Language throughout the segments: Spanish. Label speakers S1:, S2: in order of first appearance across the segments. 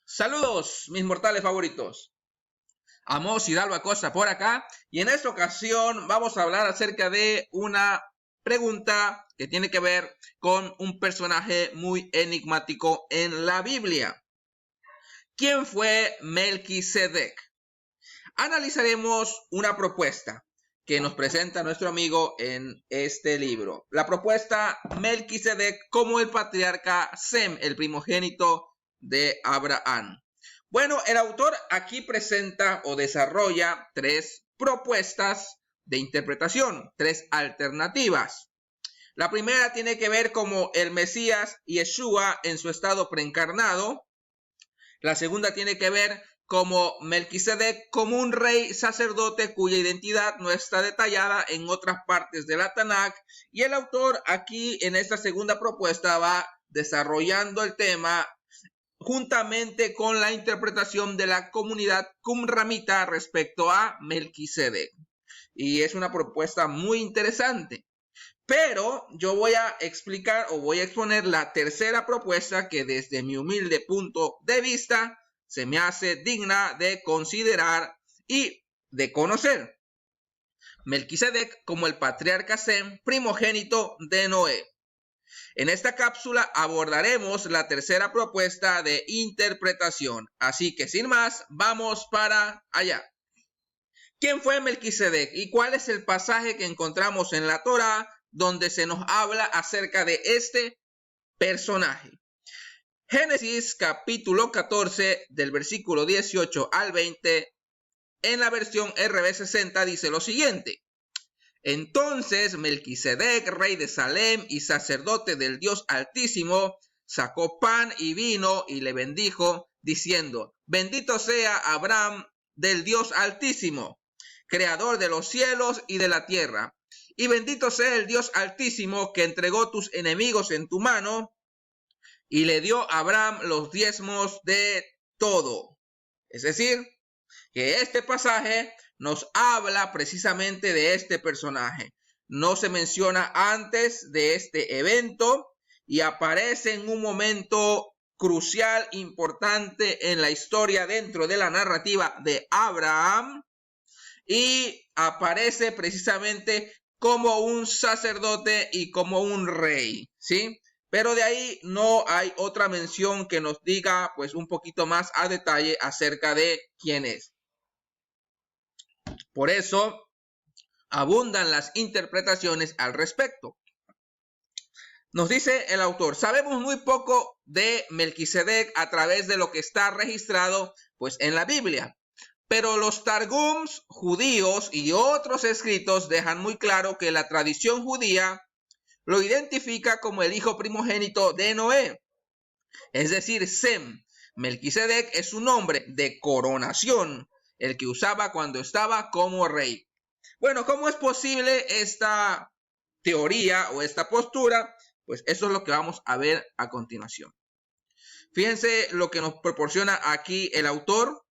S1: Saludos, mis mortales favoritos. Amos Hidalgo Acosta por acá, y en esta ocasión vamos a hablar acerca de una pregunta que tiene que ver con un personaje muy enigmático en la Biblia. ¿Quién fue Melquisedec? Analizaremos una propuesta que nos presenta nuestro amigo en este libro. La propuesta: Melquisedec como el patriarca Sem, el primogénito de Abraham. Bueno, el autor aquí presenta o desarrolla tres propuestas de interpretación, tres alternativas. La primera tiene que ver como el Mesías Yeshua en su estado preencarnado. La segunda tiene que ver como Melquisedec como un rey sacerdote cuya identidad no está detallada en otras partes de la Tanaj. Y el autor aquí en esta segunda propuesta va desarrollando el tema juntamente con la interpretación de la comunidad qumramita respecto a Melquisedec. Y es una propuesta muy interesante. Pero yo voy a explicar o voy a exponer la tercera propuesta que desde mi humilde punto de vista se me hace digna de considerar y de conocer. Melquisedec como el patriarca Sem, primogénito de Noé. En esta cápsula abordaremos la tercera propuesta de interpretación. Así que sin más, vamos para allá. ¿Quién fue Melquisedec y cuál es el pasaje que encontramos en la Torá donde se nos habla acerca de este personaje? Génesis capítulo 14 del versículo 18 al 20 en la versión RB60 dice lo siguiente: Entonces Melquisedec, rey de Salem y sacerdote del Dios Altísimo, sacó pan y vino y le bendijo, diciendo: Bendito sea Abraham del Dios Altísimo, creador de los cielos y de la tierra, y bendito sea el Dios Altísimo que entregó tus enemigos en tu mano, y le dio a Abraham los diezmos de todo. Es decir, que este pasaje nos habla precisamente de este personaje. No se menciona antes de este evento y aparece en un momento crucial, importante en la historia dentro de la narrativa de Abraham, y aparece precisamente como un sacerdote y como un rey, ¿sí? Pero de ahí no hay otra mención que nos diga pues un poquito más a detalle acerca de quién es. Por eso abundan las interpretaciones al respecto. Nos dice el autor: sabemos muy poco de Melquisedec a través de lo que está registrado pues en la Biblia, pero los targums judíos y otros escritos dejan muy claro que la tradición judía lo identifica como el hijo primogénito de Noé, es decir, Sem. Melquisedec es un nombre de coronación, el que usaba cuando estaba como rey. Bueno, ¿cómo es posible esta teoría o esta postura? Pues eso es lo que vamos a ver a continuación. Fíjense lo que nos proporciona aquí el autor.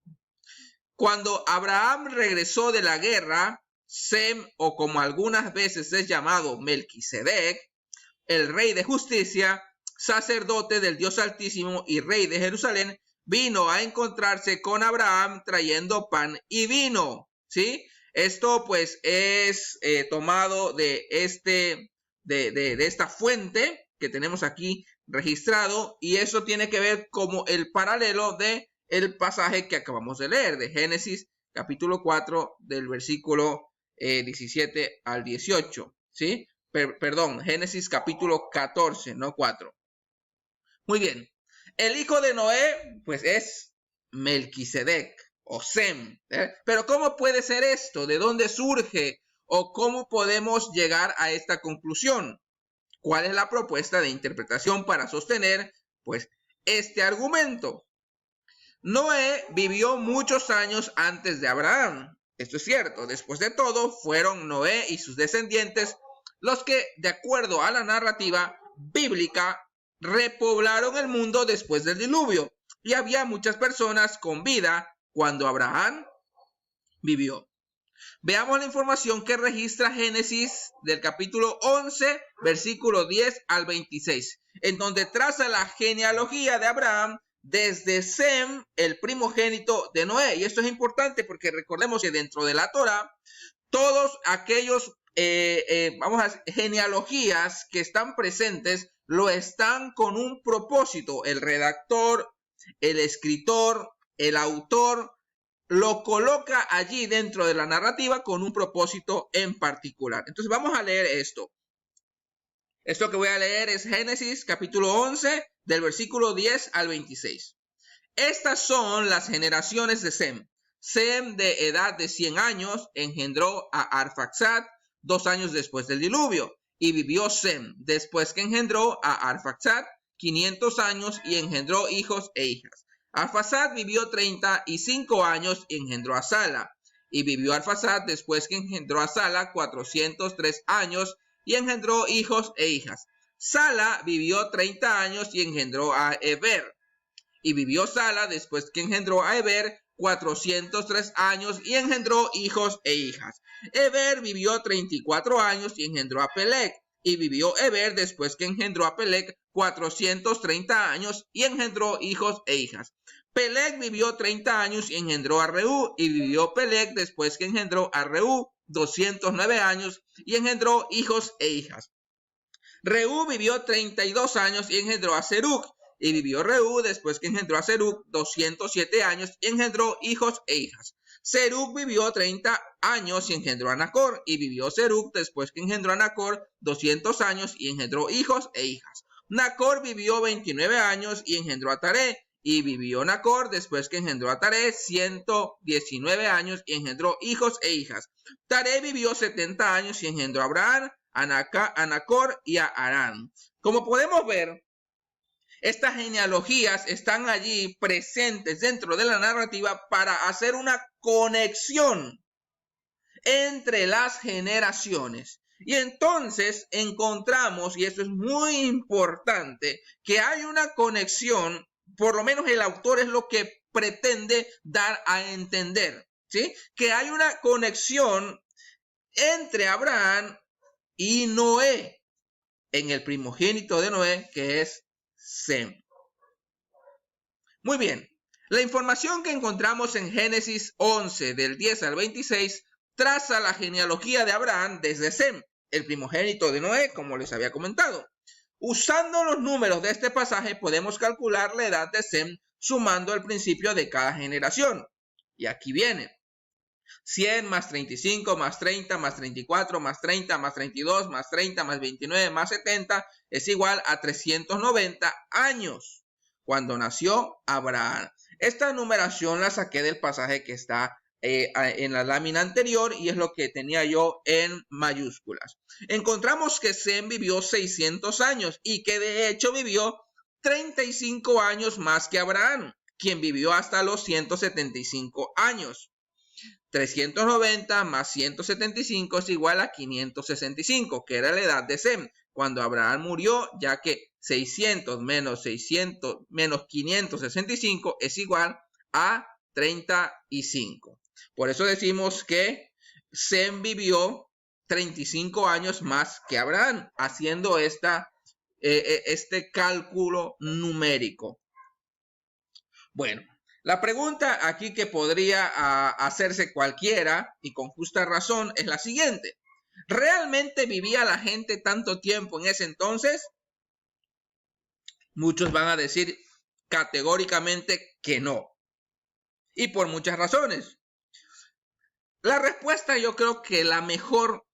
S1: Cuando Abraham regresó de la guerra, Sem, o como algunas veces es llamado Melquisedec, el rey de justicia, sacerdote del Dios Altísimo y rey de Jerusalén, vino a encontrarse con Abraham trayendo pan y vino, ¿sí? Esto pues es tomado de esta fuente que tenemos aquí registrado, y eso tiene que ver como el paralelo de el pasaje que acabamos de leer de Génesis capítulo 4 del versículo 17 al 18, ¿sí? Perdón, Génesis capítulo 14, no 4. Muy bien. El hijo de Noé, pues es Melquisedec o Sem. Pero ¿cómo puede ser esto? ¿De dónde surge? ¿O cómo podemos llegar a esta conclusión? ¿Cuál es la propuesta de interpretación para sostener, pues, este argumento? Noé vivió muchos años antes de Abraham. Esto es cierto. Después de todo, fueron Noé y sus descendientes los que, de acuerdo a la narrativa bíblica, repoblaron el mundo después del diluvio. Y había muchas personas con vida cuando Abraham vivió. Veamos la información que registra Génesis del capítulo 11, versículo 10 al 26, en donde traza la genealogía de Abraham desde Sem, el primogénito de Noé. Y esto es importante porque recordemos que dentro de la Torá, todos aquellos genealogías que están presentes lo están con un propósito. El redactor, el escritor, el autor lo coloca allí dentro de la narrativa con un propósito en particular. Entonces vamos a leer esto. Esto que voy a leer es Génesis capítulo 11 del versículo 10 al 26. Estas son las generaciones de Sem. Sem, de edad de 100 años, engendró a Arfaxad 2 años después del diluvio. Y vivió Sem, después que engendró a Arfaxad, 500 años y engendró hijos e hijas. Arfaxad vivió 35 años y engendró a Sala. Y vivió Arfaxad después que engendró a Sala 403 años y engendró hijos e hijas. Sala vivió 30 años y engendró a Eber. Y vivió Sala después que engendró a Eber 403 años y engendró hijos e hijas. Eber vivió 34 años y engendró a Peleg. Y vivió Eber después que engendró a Peleg 430 años y engendró hijos e hijas. Peleg vivió 30 años y engendró a Reú. Y vivió Peleg después que engendró a Reú 209 años y engendró hijos e hijas. Reú vivió 32 años y engendró a Serug. Y vivió Reú después que engendró a Serug 207 años y engendró hijos e hijas. Serug vivió 30 años y engendró a Nacor. Y vivió Serug después que engendró a Nacor 200 años y engendró hijos e hijas. Nacor vivió 29 años y engendró a Taré. Y vivió Nacor después que engendró a Taré 119 años y engendró hijos e hijas. Taré vivió 70 años y engendró a Abraham, a Nacor y a Harán. Como podemos ver, estas genealogías están allí presentes dentro de la narrativa para hacer una conexión entre las generaciones. Y entonces encontramos, y esto es muy importante, que hay una conexión, por lo menos el autor es lo que pretende dar a entender, ¿sí? Que hay una conexión entre Abraham y Noé, en el primogénito de Noé, que es Sem. Muy bien, la información que encontramos en Génesis 11 del 10 al 26 traza la genealogía de Abraham desde Sem, el primogénito de Noé, como les había comentado. Usando los números de este pasaje podemos calcular la edad de Sem sumando el principio de cada generación. Y aquí viene. 100 más 35 más 30 más 34 más 30 más 32 más 30 más 29 más 70 es igual a 390 años cuando nació Abraham. Esta numeración la saqué del pasaje que está en la lámina anterior y es lo que tenía yo en mayúsculas. Encontramos que Sem vivió 600 años y que de hecho vivió 35 años más que Abraham, quien vivió hasta los 175 años. 390 más 175 es igual a 565, que era la edad de Sem cuando Abraham murió, ya que 600 menos 565 es igual a 35. Por eso decimos que Sem vivió 35 años más que Abraham, haciendo este cálculo numérico. Bueno, la pregunta aquí que podría hacerse cualquiera, y con justa razón, es la siguiente. ¿Realmente vivía la gente tanto tiempo en ese entonces? Muchos van a decir categóricamente que no. Y por muchas razones. La respuesta yo creo que la mejor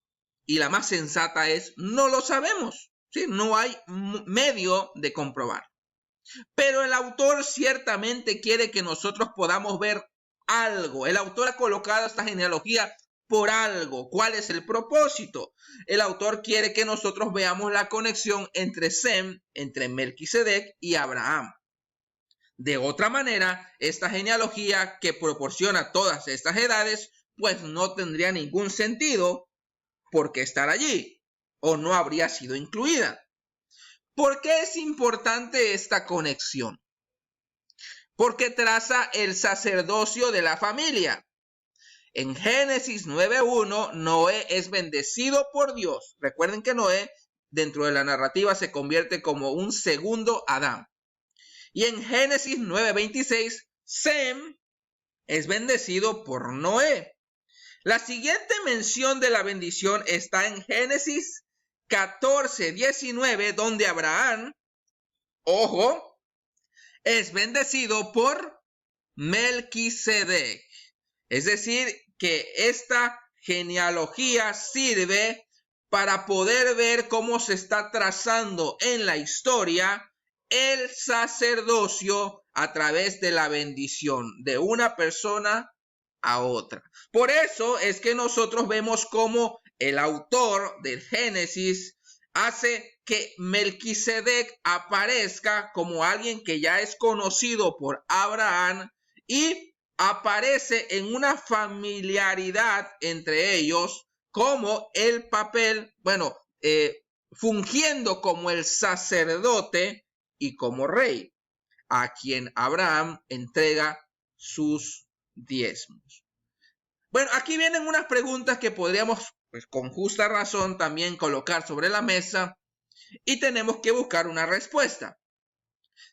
S1: y la más sensata es no lo sabemos. ¿Sí? No hay medio de comprobar. Pero el autor ciertamente quiere que nosotros podamos ver algo. El autor ha colocado esta genealogía por algo. ¿Cuál es el propósito? El autor quiere que nosotros veamos la conexión entre Sem, entre Melquisedec y Abraham. De otra manera, esta genealogía que proporciona todas estas edades, pues no tendría ningún sentido por qué estar allí, o no habría sido incluida. ¿Por qué es importante esta conexión? Porque traza el sacerdocio de la familia. En Génesis 9:1, Noé es bendecido por Dios. Recuerden que Noé, dentro de la narrativa, se convierte como un segundo Adán. Y en Génesis 9:26, Sem es bendecido por Noé. La siguiente mención de la bendición está en Génesis 14:19, donde Abraham, ojo, es bendecido por Melquisedec. Es decir, que esta genealogía sirve para poder ver cómo se está trazando en la historia el sacerdocio a través de la bendición de una persona a otra. Por eso es que nosotros vemos cómo el autor del Génesis hace que Melquisedec aparezca como alguien que ya es conocido por Abraham y aparece en una familiaridad entre ellos como el papel, fungiendo como el sacerdote y como rey, a quien Abraham entrega sus diezmos. Bueno, aquí vienen unas preguntas que podríamos, pues, con justa razón también colocar sobre la mesa y tenemos que buscar una respuesta.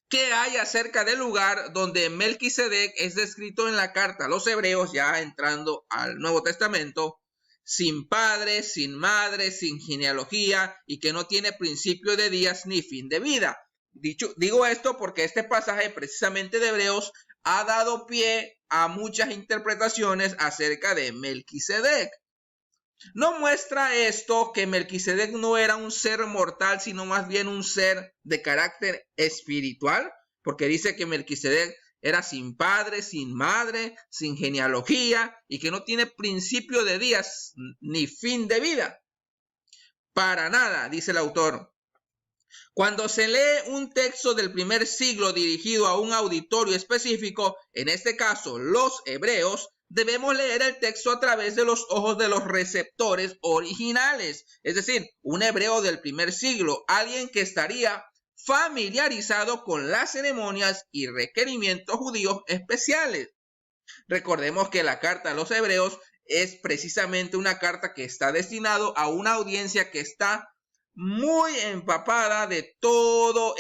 S1: ¿Qué hay acerca del lugar donde Melquisedec es descrito en la carta a los hebreos, ya entrando al Nuevo Testamento, sin padre, sin madre, sin genealogía y que no tiene principio de días ni fin de vida? Digo esto porque este pasaje precisamente de Hebreos ha dado pie a muchas interpretaciones acerca de Melquisedec. ¿No muestra esto que Melquisedec no era un ser mortal, sino más bien un ser de carácter espiritual? Porque dice que Melquisedec era sin padre, sin madre, sin genealogía y que no tiene principio de días ni fin de vida. Para nada, dice el autor. Cuando se lee un texto del primer siglo dirigido a un auditorio específico, en este caso los hebreos, debemos leer el texto a través de los ojos de los receptores originales, es decir, un hebreo del primer siglo, alguien que estaría familiarizado con las ceremonias y requerimientos judíos especiales. Recordemos que la carta a los hebreos es precisamente una carta que está destinada a una audiencia que está muy empapada de todo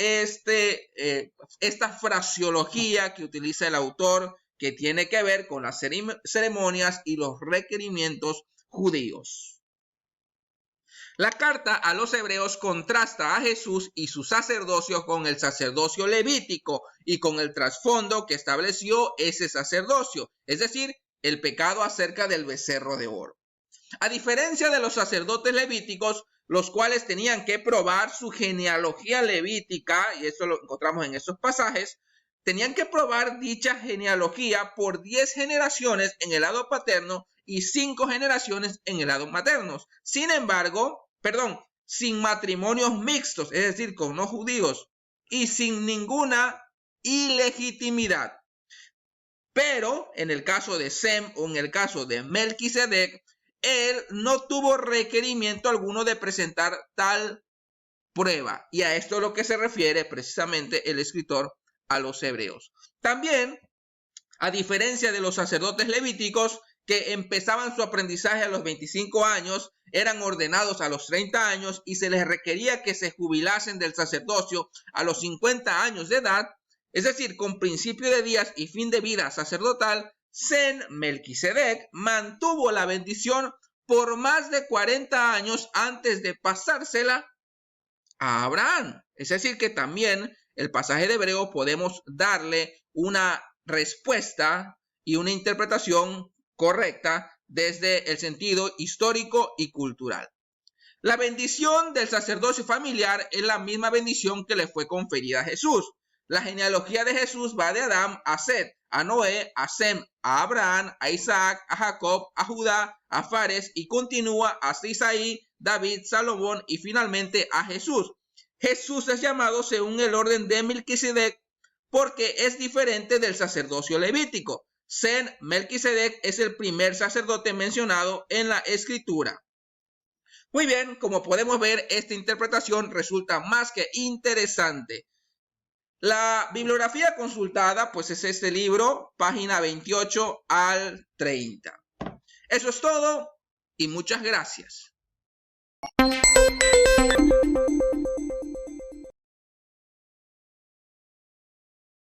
S1: esta fraseología que utiliza el autor, que tiene que ver con las ceremonias y los requerimientos judíos. La carta a los hebreos contrasta a Jesús y su sacerdocio con el sacerdocio levítico y con el trasfondo que estableció ese sacerdocio, es decir, el pecado acerca del becerro de oro. A diferencia de los sacerdotes levíticos, los cuales tenían que probar su genealogía levítica, y eso lo encontramos en esos pasajes, tenían que probar dicha genealogía por 10 generaciones en el lado paterno y 5 generaciones en el lado materno. Sin matrimonios mixtos, es decir, con no judíos, y sin ninguna ilegitimidad. Pero en el caso de Sem o en el caso de Melquisedec, él no tuvo requerimiento alguno de presentar tal prueba. Y a esto es lo que se refiere precisamente el escritor a los hebreos. También, a diferencia de los sacerdotes levíticos que empezaban su aprendizaje a los 25 años, eran ordenados a los 30 años y se les requería que se jubilasen del sacerdocio a los 50 años de edad, es decir, con principio de días y fin de vida sacerdotal, Sem Melquisedec mantuvo la bendición por más de 40 años antes de pasársela a Abraham. Es decir, que también el pasaje de Hebreo podemos darle una respuesta y una interpretación correcta desde el sentido histórico y cultural. La bendición del sacerdocio familiar es la misma bendición que le fue conferida a Jesús. La genealogía de Jesús va de Adán a Set, a Noé, a Sem, a Abraham, a Isaac, a Jacob, a Judá, a Fares y continúa hasta Isaí, David, Salomón y finalmente a Jesús. Jesús es llamado según el orden de Melquisedec porque es diferente del sacerdocio levítico. Sem Melquisedec es el primer sacerdote mencionado en la escritura. Muy bien, como podemos ver, esta interpretación resulta más que interesante. La bibliografía consultada, pues es este libro, página 28 al 30. Eso es todo y muchas gracias.